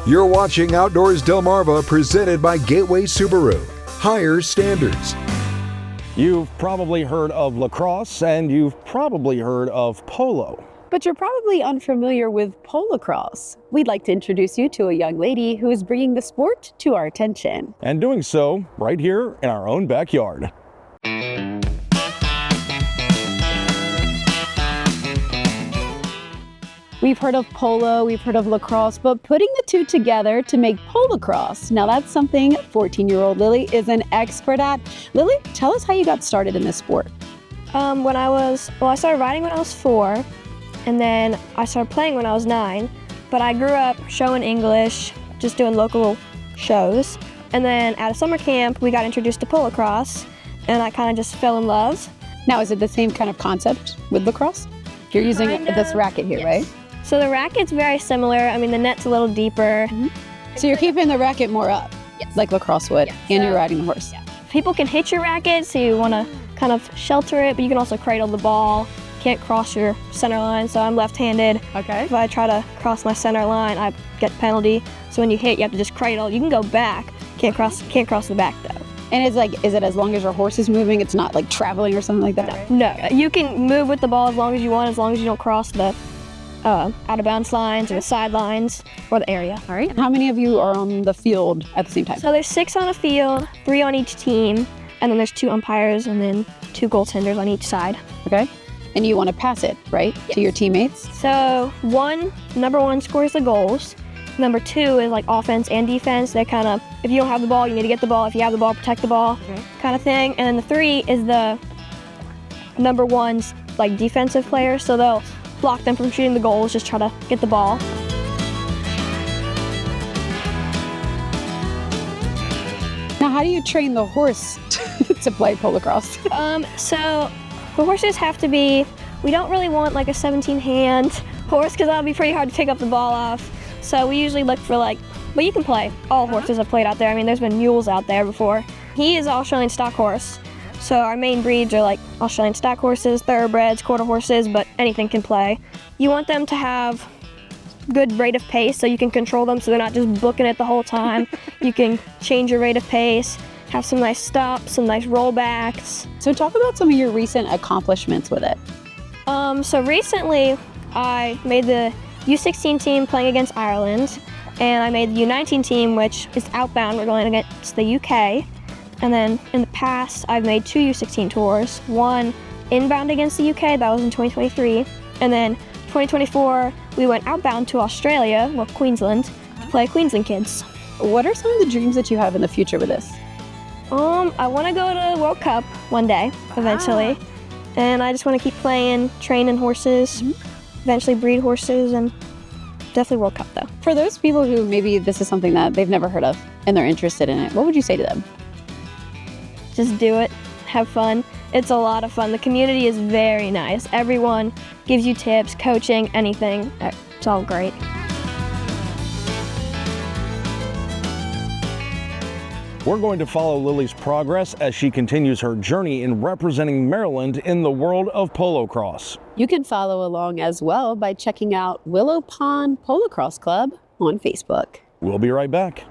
You're watching Outdoors Delmarva, presented by Gateway Subaru. Higher standards. You've probably heard of lacrosse and you've probably heard of polo. But you're probably unfamiliar with Polocrosse. We'd like to introduce you to a young lady who is bringing the sport to our attention. And doing so right here in our own backyard. We've heard of polo, we've heard of lacrosse, but putting the two together to make Polocrosse, now that's something 14-year-old Lily is an expert at. Lily, tell us how you got started in this sport. I started riding when I was 4, and then I started playing when I was 9, but I grew up showing English, just doing local shows, and then at a summer camp, we got introduced to Polocrosse, and I kind of just fell in love. Now, is it the same kind of concept with lacrosse? You're using this racket here, yes. Right? So the racket's very similar. I mean, the net's a little deeper. Mm-hmm. So you're keeping the racket more up, yes. like lacrosse would, Yes. and you're riding the horse. Yeah. People can hit your racket, so you want to kind of shelter it, but you can also cradle the ball. Can't cross your center line, so I'm left-handed. Okay. If I try to cross my center line, I get penalty. So when you hit, you have to just cradle. You can go back. Can't cross the back though. And is it as long as your horse is moving? It's not like traveling or something like that, right? No, you can move with the ball as long as you want, as long as you don't cross the out of bounds lines or the sidelines or the area. All right. And how many of you are on the field at the same time? So there's 6 on a field, 3 on each team, and then there's 2 umpires and then 2 goaltenders on each side. Okay. And you want to pass it, right, Yes. to your teammates? So number one scores the goals. Number 2 is like offense and defense. They kind of, if you don't have the ball, you need to get the ball. If you have the ball, protect the ball, kind of thing. And then the 3 is the number 1's like defensive players. So they'll block them from shooting the goals, just try to get the ball. Now, how do you train the horse to play Polocrosse? So the horses have to be, we don't really want like a 17-hand horse because that'll be pretty hard to pick up the ball off. So we usually look for but you can play. All horses have played out there. I mean, there's been mules out there before. He is Australian stock horse. So our main breeds are like Australian stock horses, thoroughbreds, quarter horses, but anything can play. You want them to have good rate of pace so you can control them so they're not just booking it the whole time. You can change your rate of pace, have some nice stops, some nice rollbacks. So talk about some of your recent accomplishments with it. So recently I made the U16 team playing against Ireland, and I made the U19 team, which is outbound. We're going against the UK. And then in the past, I've made 2 U16 tours. One inbound against the UK, that was in 2023. And then 2024, we went outbound to Australia, Queensland, to play Queensland kids. What are some of the dreams that you have in the future with this? I want to go to the World Cup one day, eventually. And I just want to keep playing, training horses, eventually breed horses, and definitely World Cup though. For those people who maybe this is something that they've never heard of and they're interested in it, what would you say to them? Just do it, have fun. It's a lot of fun. The community is very nice. Everyone gives you tips, coaching, anything. It's all great. We're going to follow Lily's progress as she continues her journey in representing Maryland in the world of Polocrosse. You can follow along as well by checking out Willow Pond Polocrosse Club on Facebook. We'll be right back.